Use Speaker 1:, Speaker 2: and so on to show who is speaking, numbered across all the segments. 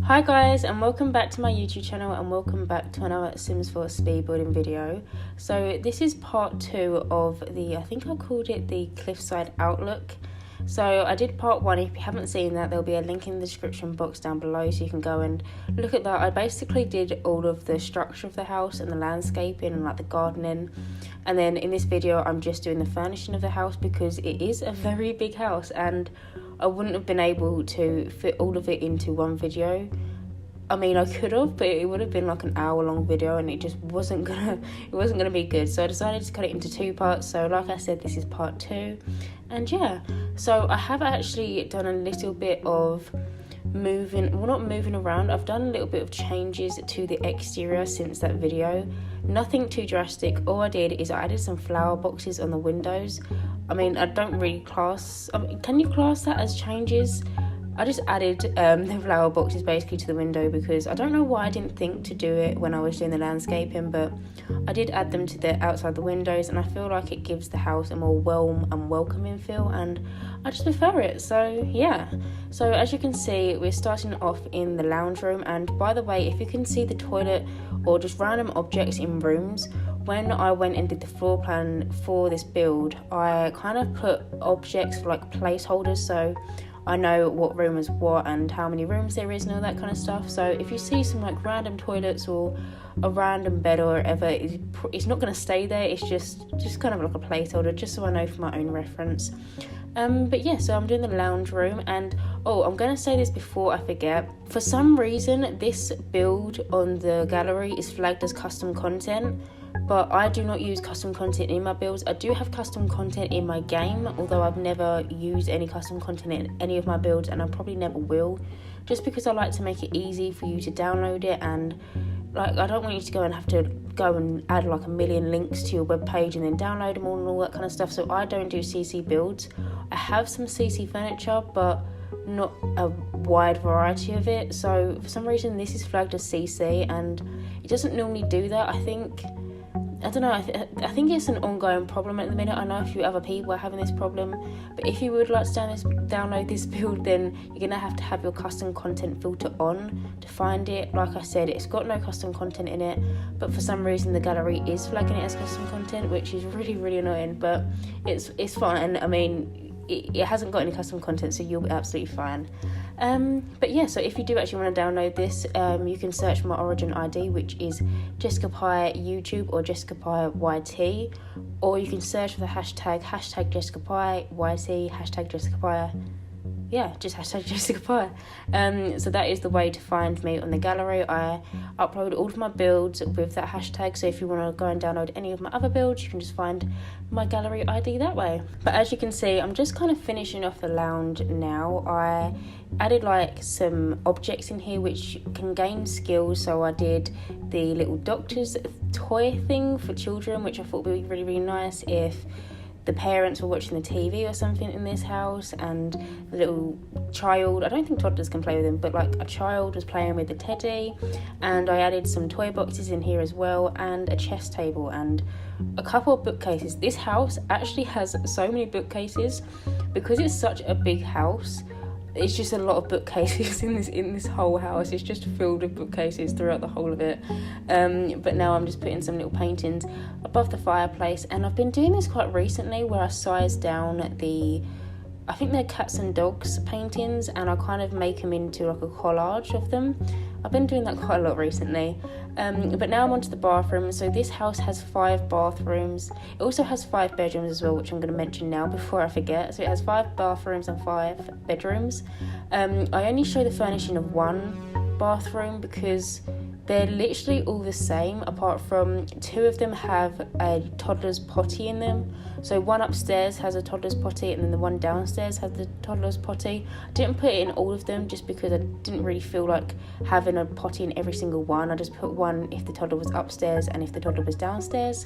Speaker 1: Hi guys, and welcome back to my YouTube channel, and welcome back to another Sims 4 speed building video. So this is part 2 of I think I called it the Cliffside Outlook. So I did part 1. If you haven't seen that, there'll be a link in the description box down below so you can go and look at that. I basically did all of the structure of the house and the landscaping and like the gardening. And then in this video, I'm just doing the furnishing of the house because it is a very big house and I wouldn't have been able to fit all of it into one video. I mean, I could have, but it would have been like an hour-long video, and it just wasn't gonna be good. So I decided to cut it into 2 parts. So like I said, this is part 2, and yeah. So I have actually done a little bit of not moving around. I've done a little bit of changes to the exterior since that video. Nothing too drastic. All I did is I added some flower boxes on the windows. I mean, I don't really class. Can you class that as changes? I just added the flower boxes basically to the window because I don't know why I didn't think to do it when I was doing the landscaping, but I did add them to the outside the windows, and I feel like it gives the house a more warm and welcoming feel, and I just prefer it. So yeah, so as you can see, we're starting off in the lounge room. And by the way, if you can see the toilet or just random objects in rooms, when I went and did the floor plan for this build, I kind of put objects like placeholders, so I know what room is what and how many rooms there is and all that kind of stuff. So if you see some like random toilets or a random bed or whatever, it's not going to stay there. It's just kind of like a placeholder, just so I know for my own reference. But yeah, so I'm doing the lounge room, and I'm going to say this before I forget. For some reason, this build on the gallery is flagged as custom content, but I do not use custom content in my builds. I do have custom content in my game, although I've never used any custom content in any of my builds, and I probably never will, just because I like to make it easy for you to download it. And like, I don't want you to go and have to go and add like a million links to your web page and then download them all and all that kind of stuff. So I don't do CC builds. I have some CC furniture, but not a wide variety of it. So for some reason this is flagged as CC, and it doesn't normally do that. I don't know, I think it's an ongoing problem at the minute. I know a few other people are having this problem, but if you would like to download this build, then you're going to have your custom content filter on to find it. Like I said, it's got no custom content in it, but for some reason the gallery is flagging it as custom content, which is really, really annoying, but it's fine. I mean, it hasn't got any custom content, so you'll be absolutely fine. But yeah, so if you do actually want to download this, you can search for my origin ID, which is JessicapieYT or JessicapieYT, or you can search for the hashtag JessicapieYT, hashtag Jessicapie. Yeah, just hashtag Jessicapie. So that is the way to find me on the gallery. I upload all of my builds with that hashtag, so if you want to go and download any of my other builds, you can just find my gallery ID that way. But as you can see, I'm just kind of finishing off the lounge now. I added like some objects in here which can gain skills, so I did the little doctor's toy thing for children, which I thought would be really, really nice if the parents were watching the TV or something in this house, and the little child, I don't think toddlers can play with them, but like a child was playing with the teddy. And I added some toy boxes in here as well, and a chess table and a couple of bookcases. This house actually has so many bookcases because it's such a big house. It's just a lot of bookcases in this whole house. It's just filled with bookcases throughout the whole of it. But now I'm just putting some little paintings above the fireplace, and I've been doing this quite recently where I size down I think they're cats and dogs paintings, and I kind of make them into like a collage of them. I've been doing that quite a lot recently. But now I'm onto the bathroom. So this house has 5 bathrooms. It also has 5 bedrooms as well, which I'm going to mention now before I forget. So it has 5 bathrooms and 5 bedrooms. I only show the furnishing of 1 bathroom because they're literally all the same, apart from 2 of them have a toddler's potty in them. So one upstairs has a toddler's potty, and then the one downstairs has the toddler's potty. I didn't put it in all of them just because I didn't really feel like having a potty in every single one. I just put one if the toddler was upstairs and if the toddler was downstairs.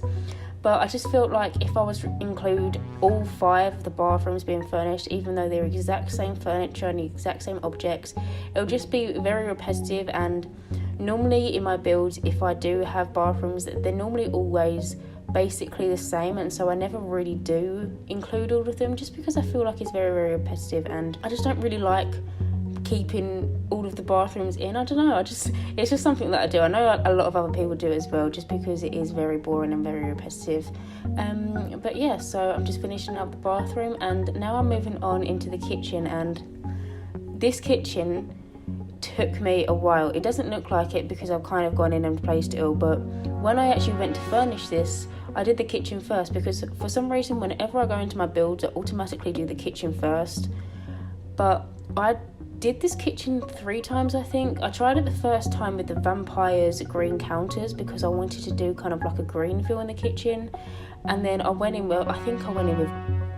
Speaker 1: But I just felt like if I was to include all 5 of the bathrooms being furnished, even though they're exact same furniture and the exact same objects, it would just be very repetitive. And normally in my builds, if I do have bathrooms, they're normally always basically the same, and so I never really do include all of them just because I feel like it's very, very repetitive, and I just don't really like keeping all of the bathrooms in. I don't know, it's just something that I do. I know a lot of other people do as well, just because it is very boring and very repetitive. But yeah, so I'm just finishing up the bathroom, and now I'm moving on into the kitchen. And this kitchen took me a while. It doesn't look like it because I've kind of gone in and replaced it all, but when I actually went to furnish this, I did the kitchen first, because for some reason whenever I go into my builds I automatically do the kitchen first. But I did this kitchen 3 times, I think. I tried it the first time with the vampires green counters because I wanted to do kind of like a green feel in the kitchen, and then I went in with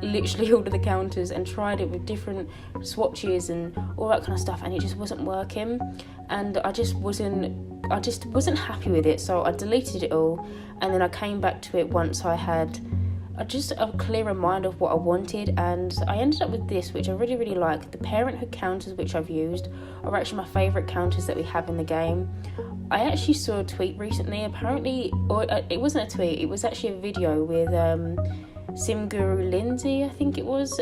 Speaker 1: literally all of the counters and tried it with different swatches and all that kind of stuff, and it just wasn't working, and I just wasn't happy with it. So I deleted it all, and then I came back to it once I had just a clearer mind of what I wanted, and I ended up with this, which I really, really like. The Parenthood counters, which I've used, are actually my favourite counters that we have in the game. I actually saw a tweet recently, apparently, or it wasn't a tweet, it was actually a video with Sim Guru Lindsay, I think it was.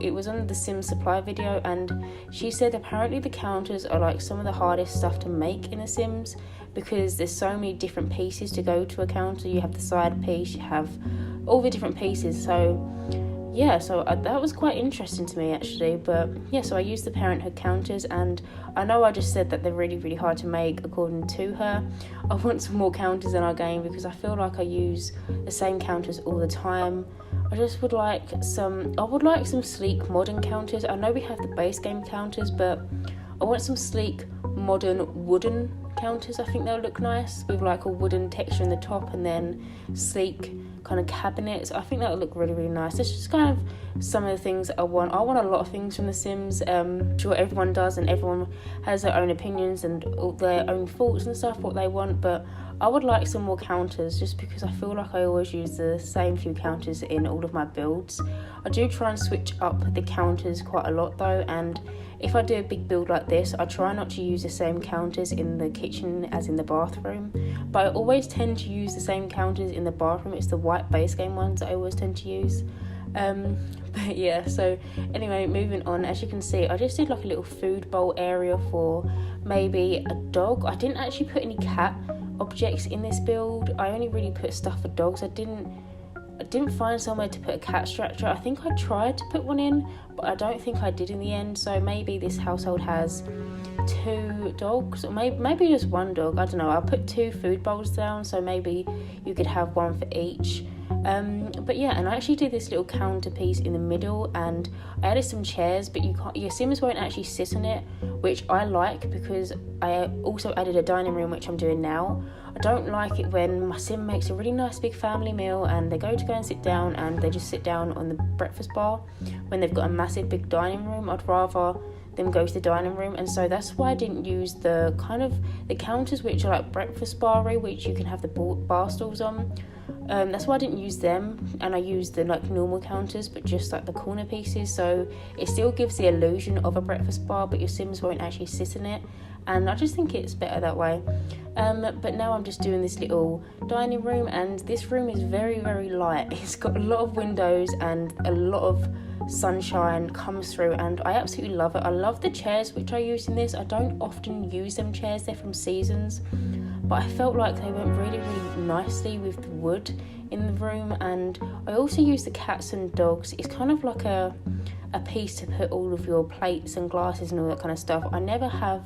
Speaker 1: It was on the Sim Supply video, and she said apparently the counters are like some of the hardest stuff to make in the Sims, because there's so many different pieces to go to a counter. You have the side piece, you have all the different pieces. So yeah, so that was quite interesting to me actually. But yeah, so I used the Parenthood counters, and I know I just said that they're really, really hard to make according to her. I want some more counters in our game because I feel like I use the same counters all the time. I just would like some sleek modern counters. I know we have the base game counters, but I want some sleek modern wooden counters. I think they'll look nice with like a wooden texture in the top and then sleek kind of cabinets. I think that would look really, really nice. That's just kind of some of the things that I want. I want a lot of things from The Sims. I'm sure everyone does, and everyone has their own opinions and all their own thoughts and stuff, what they want, but I would like some more counters just because I feel like I always use the same few counters in all of my builds. I do try and switch up the counters quite a lot though, and if I do a big build like this, I try not to use the same counters in the kitchen as in the bathroom, but I always tend to use the same counters in the bathroom. It's the white base game ones that I always tend to use. But yeah, so anyway, moving on. As you can see, I just did like a little food bowl area for maybe a dog. I didn't actually put any cat objects in this build. I only really put stuff for dogs. I didn't find somewhere to put a cat structure. I think I tried to put one in, but I don't think I did in the end. So maybe this household has 2 dogs, or maybe just 1 dog. I don't know. I'll put 2 food bowls down, so maybe you could have 1 for each. But yeah, and I actually did this little counter piece in the middle, and I added some chairs, but your Sims won't actually sit on it, which I like because I also added a dining room, which I'm doing now. I don't like it when my Sim makes a really nice big family meal and they go and sit down and they just sit down on the breakfast bar when they've got a massive big dining room. I'd rather them go to the dining room, and so that's why I didn't use the counters which are like breakfast bar-y, which you can have the bar stools on. That's why I didn't use them, and I used the like normal counters, but just like the corner pieces, so it still gives the illusion of a breakfast bar, but your Sims won't actually sit in it, and I just think it's better that way. But now I'm just doing this little dining room, and this room is very, very light. It's got a lot of windows and a lot of sunshine comes through, and I absolutely love it. I love the chairs which I use in this. I don't often use them chairs, they're from Seasons, but I felt like they went really, really nicely with the wood in the room. And I also use the cats and dogs. It's kind of like a piece to put all of your plates and glasses and all that kind of stuff. I never have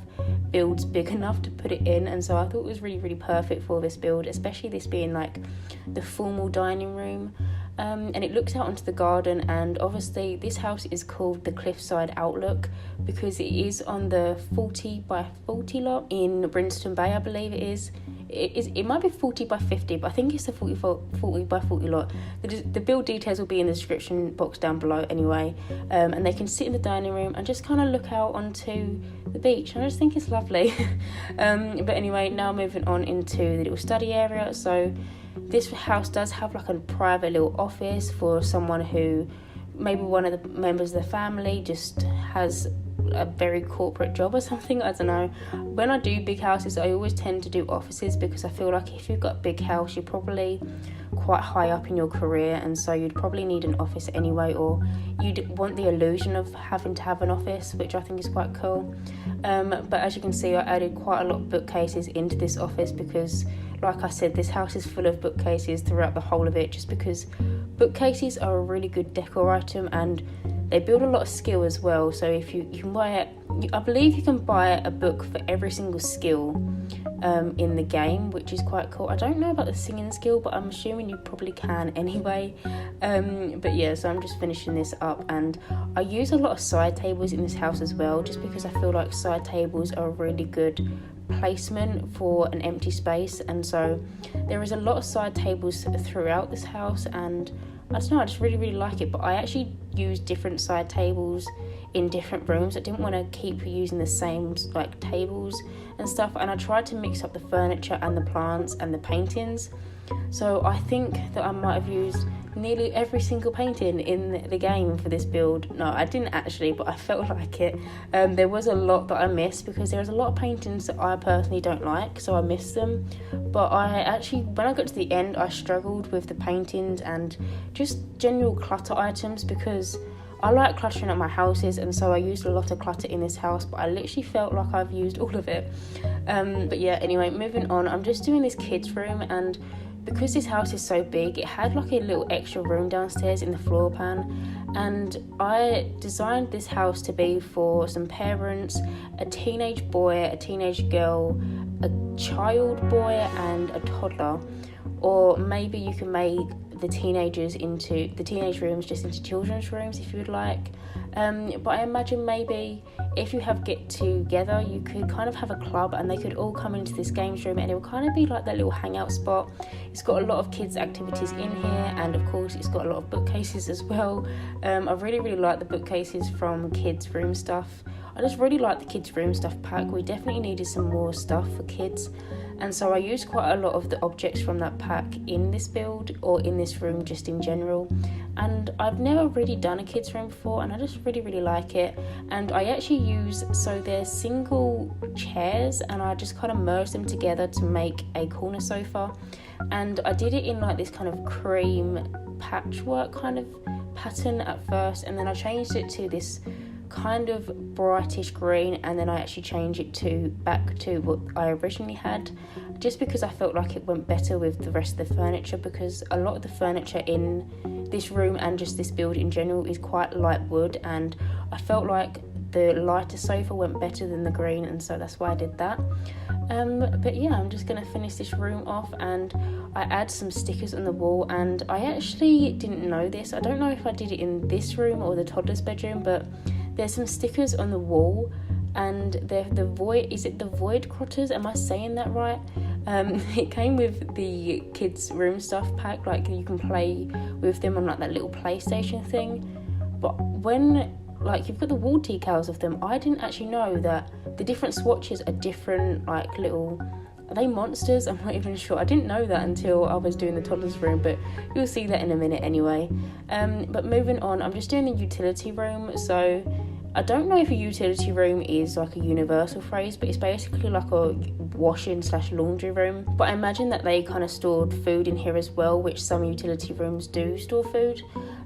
Speaker 1: builds big enough to put it in, and so I thought it was really, really perfect for this build, especially this being like the formal dining room. And it looks out onto the garden, and obviously this house is called the Cliffside Outlook because it is on the 40 by 40 lot in Brindleton Bay, I believe it is. It might be 40 by 50, but I think it's the 40 by 40 lot. The build details will be in the description box down below anyway, and they can sit in the dining room and just kind of look out onto the beach. I just think it's lovely. But anyway, now moving on into the little study area. So this house does have like a private little office for someone who maybe one of the members of the family just has a very corporate job or something. I don't know. When I do big houses, I always tend to do offices, because I feel like if you've got a big house, you're probably quite high up in your career, and so you'd probably need an office anyway, or you'd want the illusion of having to have an office, which I think is quite cool. But as you can see, I added quite a lot of bookcases into this office because, like I said, this house is full of bookcases throughout the whole of it, just because bookcases are a really good decor item and they build a lot of skill as well. So if you can buy it, I believe you can buy a book for every single skill in the game, which is quite cool. I don't know about the singing skill, but I'm assuming you probably can anyway. But yeah, so I'm just finishing this up, and I use a lot of side tables in this house as well, just because I feel like side tables are a really good placement for an empty space. And so there is a lot of side tables throughout this house, and I don't know, I just really like it. But I actually use different side tables in different rooms. I didn't want to keep using the same like tables and stuff, and I tried to mix up the furniture and the plants and the paintings. So I think that I might have used nearly every single painting in the game for this build. No, I didn't actually, but I felt like it. There was a lot that I missed, because there's a lot of paintings that I personally don't like, so I missed them. But I actually, when I got to the end, I struggled with the paintings and just general clutter items, because I like cluttering up my houses, and so I used a lot of clutter in this house, but I literally felt like I've used all of it. But yeah, anyway, moving on, I'm just doing this kids room, and because this house is so big, it had like a little extra room downstairs in the floor plan, and I designed this house to be for some parents, a teenage boy, a teenage girl, a child boy and a toddler. Or maybe you can make the teenage rooms just into children's rooms if you would like. But I imagine maybe if you have get together, you could kind of have a club and they could all come into this games room, and it will kind of be like that little hangout spot. It's got a lot of kids activities in here, and of course it's got a lot of bookcases as well. I really like the bookcases from Kids Room Stuff. I just really like the Kids Room Stuff pack. We definitely needed some more stuff for kids, and so I used quite a lot of the objects from that pack in this build, or in this room just in general. And I've never really done a kids room before, and I just really like it. And I actually use, so they're single chairs, and I just kind of merged them together to make a corner sofa. And I did it in like this kind of cream patchwork kind of pattern at first, and then I changed it to this kind of brightish green, and then I actually changed it back to what I originally had, just because I felt like it went better with the rest of the furniture, because a lot of the furniture in this room and just this build in general is quite light wood, and I felt like the lighter sofa went better than the green, and so that's why I did that. But yeah, I'm just going to finish this room off, and I add some stickers on the wall. And I actually didn't know this, I don't know if I did it in this room or the toddler's bedroom, but there's some stickers on the wall, and they're the void crotters, am I saying that right? It came with the Kids Room Stuff pack, like you can play with them on like that little PlayStation thing. But when like you've got the wall decals of them, I didn't actually know that the different swatches are different, like little, are they monsters? I'm not even sure. I didn't know that until I was doing the toddler's room, but you'll see that in a minute anyway. But moving on, I'm just doing the utility room. So I don't know if a utility room is like a universal phrase, but it's basically like a washing / laundry room. But I imagine that they kind of stored food in here as well, which some utility rooms do store food.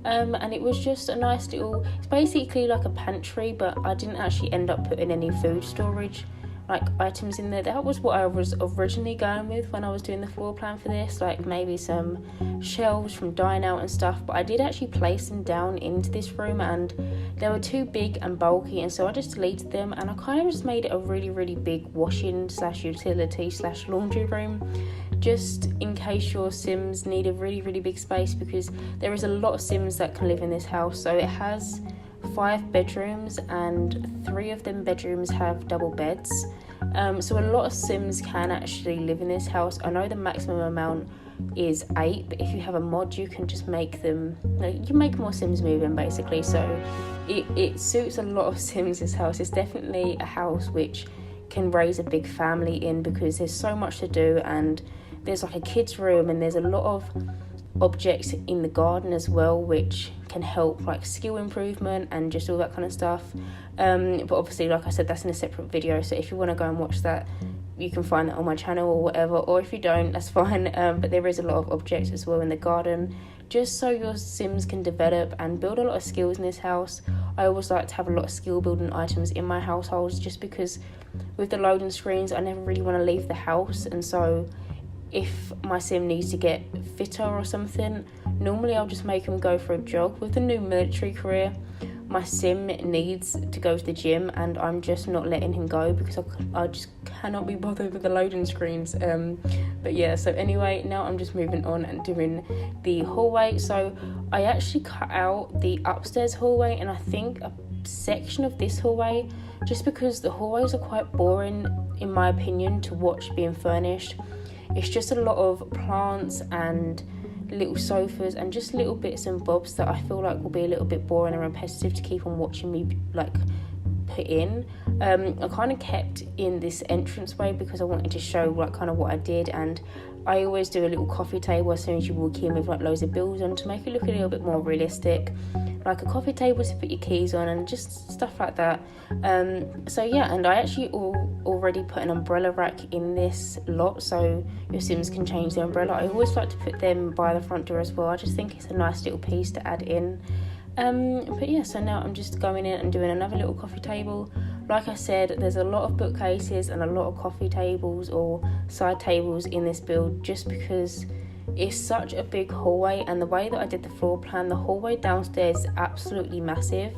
Speaker 1: And it was just a nice little, it's basically like a pantry, but I didn't actually end up putting any food storage like items in there. That was what I was originally going with when I was doing the floor plan for this, like maybe some shelves from Dine Out and stuff, but I did actually place them down into this room, and they were too big and bulky, and so I just deleted them, and I kind of just made it a really big washing / utility / laundry room, just in case your Sims need a really big space, because there is a lot of Sims that can live in this house. So it has 5 bedrooms, and 3 of them bedrooms have double beds. So a lot of Sims can actually live in this house. I know the maximum amount is 8, but if you have a mod, you can just make them, you make more Sims move in basically. So it suits a lot of Sims, this house. It's definitely a house which can raise a big family in, because there's so much to do, and there's like a kids room, and there's a lot of objects in the garden as well, which can help like skill improvement and just all that kind of stuff. But obviously, like I said, that's in a separate video, so if you want to go and watch that, you can find that on my channel or whatever, or if you don't, that's fine. But there is a lot of objects as well in the garden, just so your Sims can develop and build a lot of skills in this house. I always like to have a lot of skill building items in my households, just because with the loading screens I never really want to leave the house, and so if my Sim needs to get fitter or something, normally I'll just make him go for a jog. With the new military career, my Sim needs to go to the gym, and I'm just not letting him go because I just cannot be bothered with the loading screens. But yeah, so anyway, now I'm just moving on and doing the hallway. So I actually cut out the upstairs hallway and I think a section of this hallway, just because the hallways are quite boring in my opinion to watch being furnished. It's just a lot of plants and little sofas and just little bits and bobs that I feel like will be a little bit boring and repetitive to keep on watching me like put in. I kind of kept in this entranceway because I wanted to show like kind of what I did, and I always do a little coffee table as soon as you walk in with like loads of bills on to make it look a little bit more realistic, like a coffee table to put your keys on and just stuff like that. So yeah, and I actually already put an umbrella rack in this lot so your Sims can change the umbrella. I always like to put them by the front door as well. I just think it's a nice little piece to add in. But yeah, so now I'm just going in and doing another little coffee table. Like I said, there's a lot of bookcases and a lot of coffee tables or side tables in this build, just because it's such a big hallway, and the way that I did the floor plan, the hallway downstairs is absolutely massive,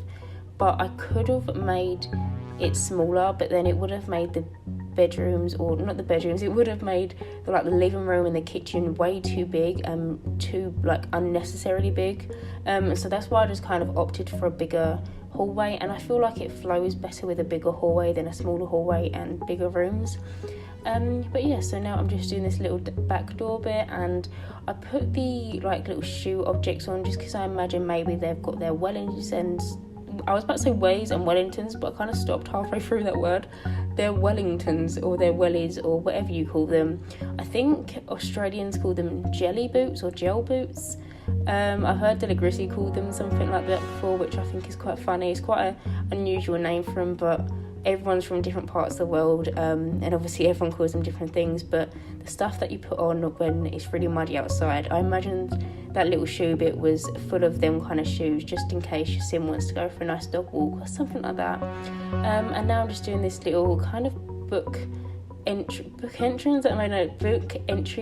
Speaker 1: but I could have made it smaller, but then it would have made the bedrooms, or not the bedrooms, it would have made the living room and the kitchen way too big, too like unnecessarily big. So that's why I just kind of opted for a bigger hallway, and I feel like it flows better with a bigger hallway than a smaller hallway and bigger rooms. But yeah, so now I'm just doing this little back door bit, and I put the little shoe objects on just because I imagine maybe they've got their Wellingtons, and I was about to say wellies and Wellingtons, but I kind of stopped halfway through that word. They're Wellingtons or they're wellies or whatever you call them. I think Australians call them jelly boots or gel boots. I've heard Deligrissy called them something like that before, which I think is quite funny. It's quite an unusual name for them, but everyone's from different parts of the world, and obviously everyone calls them different things. But the stuff that you put on when it's really muddy outside, I imagine that little shoe bit was full of them kind of shoes, just in case your Sim wants to go for a nice dog walk or something like that. And now I'm just doing this little kind of book entry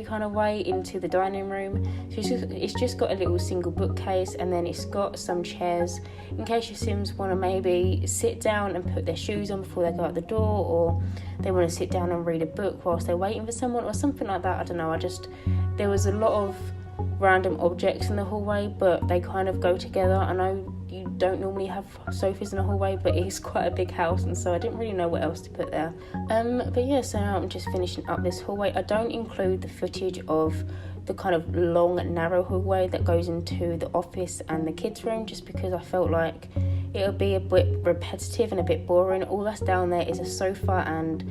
Speaker 1: kind of way into the dining room. So it's just got a little single bookcase, and then it's got some chairs in case your Sims want to maybe sit down and put their shoes on before they go out the door, or they want to sit down and read a book whilst they're waiting for someone or something like that. I don't know, there was a lot of random objects in the hallway, but they kind of go together. I know you don't normally have sofas in a hallway, but it's quite a big house, and so I didn't really know what else to put there. But yeah, so now I'm just finishing up this hallway. I don't include the footage of the kind of long narrow hallway that goes into the office and the kids' room, just because I felt like it'll be a bit repetitive and a bit boring. All that's down there is a sofa, and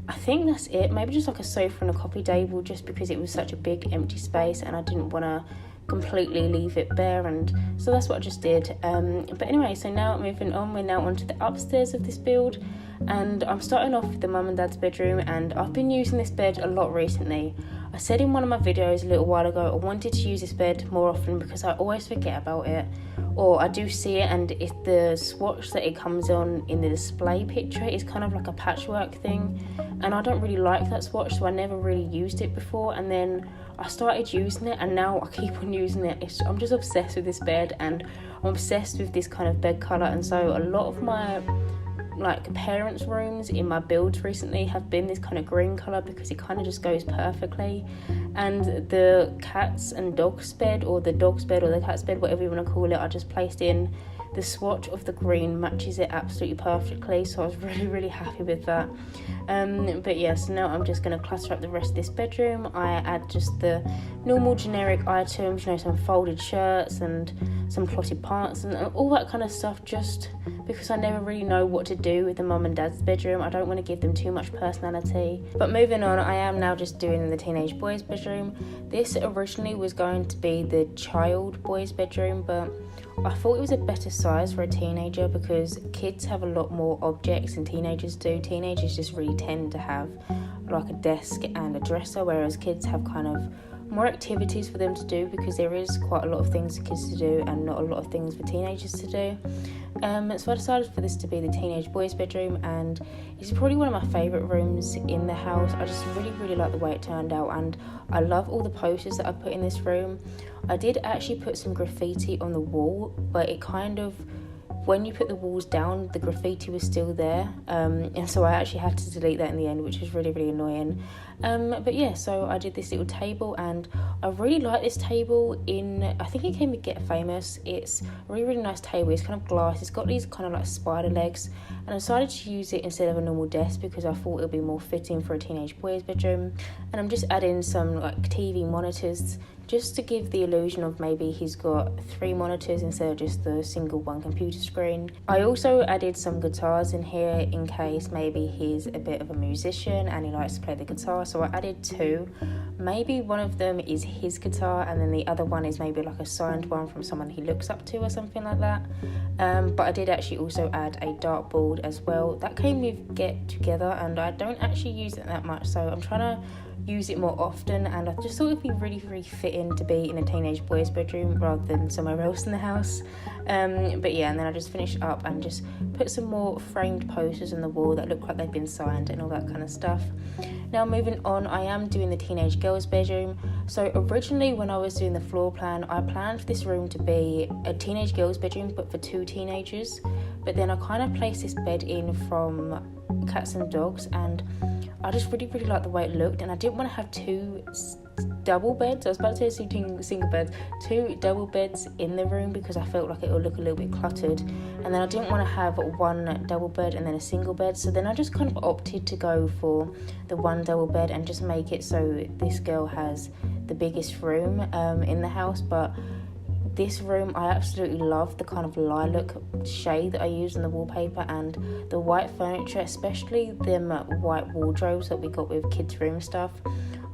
Speaker 1: I think that's it. Maybe just like a sofa and a coffee table, just because it was such a big empty space and I didn't want to completely leave it bare, and so that's what I just did. But anyway, so now moving on, we're now onto the upstairs of this build, and I'm starting off with the mum and dad's bedroom, and I've been using this bed a lot recently. I said in one of my videos a little while ago I wanted to use this bed more often because I always forget about it, or I do see it, and if the swatch that it comes on in the display picture is kind of like a patchwork thing, and I don't really like that swatch, so I never really used it before. And then I started using it, and now I keep on using it. I'm just obsessed with this bed, and I'm obsessed with this kind of bed colour, and so a lot of my parents' rooms in my builds recently have been this kind of green colour because it kind of just goes perfectly. And the cats and dogs bed, or the dog's bed or the cat's bed, whatever you want to call it, I just placed in the swatch of the green matches it absolutely perfectly, so I was really happy with that. But yeah, so now I'm just going to clutter up the rest of this bedroom. I add just the normal generic items, you know, some folded shirts and some clotted pants and all that kind of stuff, just because I never really know what to do with the mum and dad's bedroom. I don't want to give them too much personality. But moving on, I am now just doing the teenage boys' bedroom. This originally was going to be the child boys' bedroom, but I thought it was a better size for a teenager because kids have a lot more objects than teenagers do. Teenagers just really tend to have like a desk and a dresser, whereas kids have kind of more activities for them to do because there is quite a lot of things for kids to do and not a lot of things for teenagers to do. So I decided for this to be the teenage boys' bedroom, and it's probably one of my favourite rooms in the house. I just really like the way it turned out, and I love all the posters that I put in this room. I did actually put some graffiti on the wall, but it kind of, when you put the walls down, the graffiti was still there, and so I actually had to delete that in the end, which was really annoying. But yeah, so I did this little table, and I really like this table. I think it came with Get Famous. It's a really nice table. It's kind of glass. It's got these kind of like spider legs, and I decided to use it instead of a normal desk because I thought it would be more fitting for a teenage boy's bedroom. And I'm just adding some like TV monitors, just to give the illusion of maybe he's got 3 monitors instead of just the single one computer screen. I also added some guitars in here in case maybe he's a bit of a musician and he likes to play the guitar, so I added 2. Maybe one of them is his guitar and then the other one is maybe like a signed one from someone he looks up to or something like that. But I did actually also add a dartboard as well. That came with Get Together, and I don't actually use it that much, so I'm trying to use it more often, and I just thought it'd be really fitting to be in a teenage boy's bedroom rather than somewhere else in the house. But yeah, and then I just finished up and just put some more framed posters on the wall that look like they've been signed and all that kind of stuff. Now moving on, I am doing the teenage girls' bedroom. So originally when I was doing the floor plan, I planned for this room to be a teenage girls' bedroom but for 2 teenagers, but then I kind of placed this bed in from Cats and Dogs, and I just really like the way it looked, and I didn't want to have 2 double beds. I was about to say 2 single beds, 2 double beds in the room because I felt like it would look a little bit cluttered, and then I didn't want to have 1 double bed and then a single bed, so then I just kind of opted to go for the 1 double bed and just make it so this girl has the biggest room in the house. But this room, I absolutely love the kind of lilac shade that I used in the wallpaper and the white furniture, especially them white wardrobes that we got with kids' room stuff.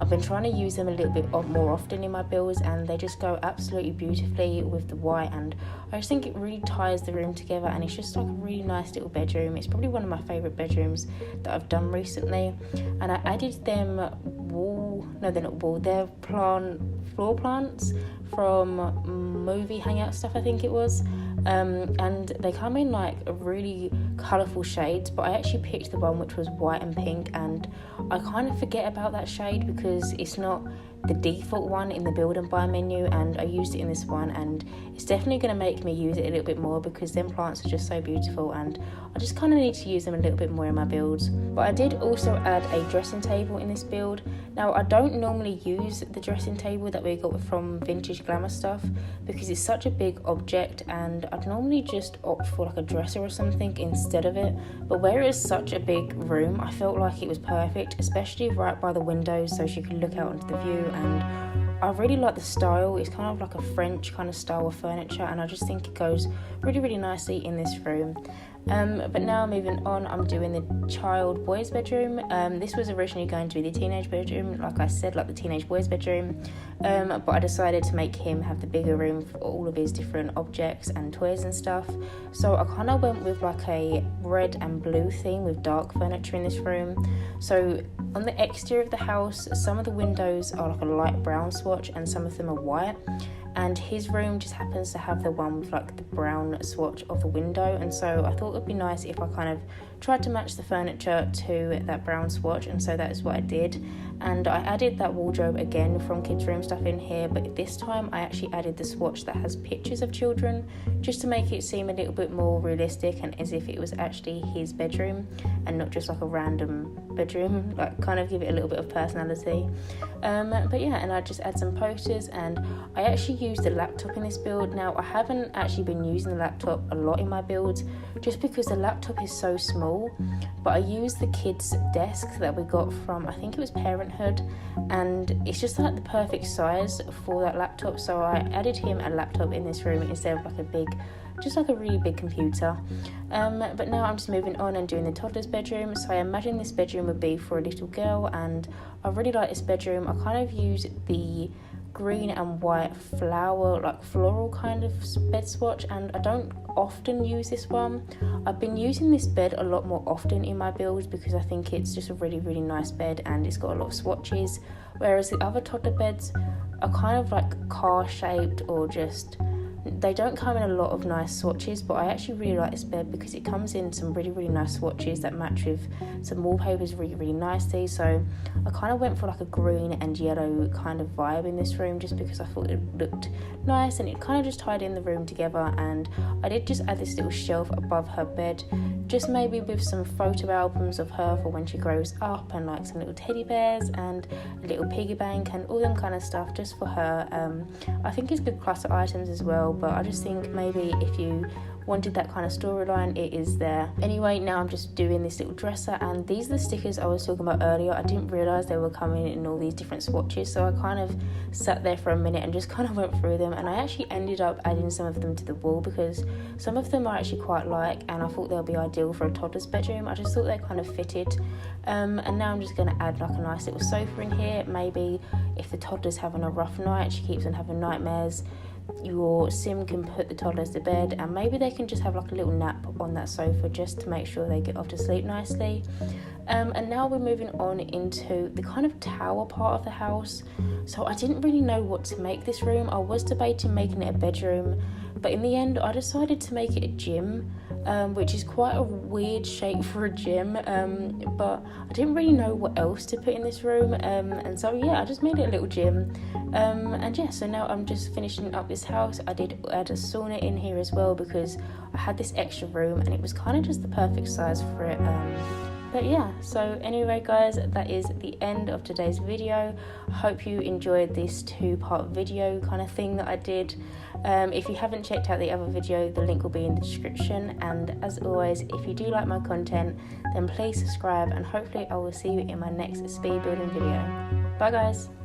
Speaker 1: I've been trying to use them a little bit more often in my builds, and they just go absolutely beautifully with the white, and I just think it really ties the room together, and it's just like a really nice little bedroom. It's probably one of my favourite bedrooms that I've done recently, and I added them they're floor plants from movie Hangout stuff, I think it was, and they come in like really colourful shades, but I actually picked the one which was white and pink, and I kind of forget about that shade because it's not the default one in the build and buy menu, and I used it in this one, and it's definitely going to make me use it a little bit more because them plants are just so beautiful, and I just kind of need to use them a little bit more in my builds. But I did also add a dressing table in this build. Now I don't normally use the dressing table that we got from Vintage Glamour Stuff because it's such a big object, and I'd normally just opt for like a dresser or something instead of it, but where it is such a big room, I felt like it was perfect, especially right by the windows so she could look out into the view, and I really like the style. It's kind of like a French kind of style of furniture, and I just think it goes really nicely in this room. But now moving on, I'm doing the child boys bedroom. This was originally going to be the teenage bedroom, like I said, like the teenage boys bedroom, but I decided to make him have the bigger room for all of his different objects and toys and stuff. So I kind of went with like a red and blue theme with dark furniture in this room. So on the exterior of the house, some of the windows are like a light brown swatch and some of them are white, and his room just happens to have the one with like the brown swatch of the window, and so I thought it would be nice if I kind of tried to match the furniture to that brown swatch, and so that is what I did. And I added that wardrobe again from Kids Room Stuff in here, but this time I actually added the swatch that has pictures of children, just to make it seem a little bit more realistic and as if it was actually his bedroom and not just like a random bedroom, like kind of give it a little bit of personality. But yeah, and I just add some posters, and I actually used the laptop in this build. Now, I haven't actually been using the laptop a lot in my builds just because the laptop is so small, but I used the kids' desk that we got from, I think it was Parenthood, and it's just like the perfect size for that laptop, so I added him a laptop in this room instead of like a really big computer. But now I'm just moving on and doing the toddler's bedroom. So I imagine this bedroom would be for a little girl, and I really like this bedroom. I kind of use the green and white floral kind of bed swatch, and I don't often use this one. I've been using this bed a lot more often in my builds because I think it's just a really, really nice bed and it's got a lot of swatches, whereas the other toddler beds are kind of like car shaped, or just they don't come in a lot of nice swatches. But I actually really like this bed because it comes in some really, really nice swatches that match with some wallpapers really, really nicely. So I kind of went for like a green and yellow kind of vibe in this room just because I thought it looked nice and it kind of just tied in the room together. And I did just add this little shelf above her bed, just maybe with some photo albums of her for when she grows up, and like some little teddy bears and a little piggy bank and all them kind of stuff just for her. I think it's good clutter items as well, but I just think maybe if you wanted that kind of storyline, it is there. Anyway, now I'm just doing this little dresser, and these are the stickers I was talking about earlier. I didn't realise they were coming in all these different swatches, so I kind of sat there for a minute and just kind of went through them, and I actually ended up adding some of them to the wall because some of them I actually quite like and I thought they'll be ideal for a toddler's bedroom. I just thought they kind of fitted. And now I'm just going to add like a nice little sofa in here. Maybe if the toddler's having a rough night, she keeps on having nightmares, your sim can put the toddlers to bed and maybe they can just have like a little nap on that sofa just to make sure they get off to sleep nicely. And now we're moving on into the kind of tower part of the house. So I didn't really know what to make this room. I was debating making it a bedroom, but in the end I decided to make it a gym, which is quite a weird shape for a gym, but I didn't really know what else to put in this room, and so yeah, I just made it a little gym. And yeah, so now I'm just finishing up this house. I did add a sauna in here as well because I had this extra room and it was kind of just the perfect size for it. But yeah, so anyway guys, that is the end of today's video. I hope you enjoyed this 2-part video kind of thing that I did. If you haven't checked out the other video, the link will be in the description. And as always, if you do like my content, then please subscribe, and hopefully I will see you in my next speed building video. Bye guys.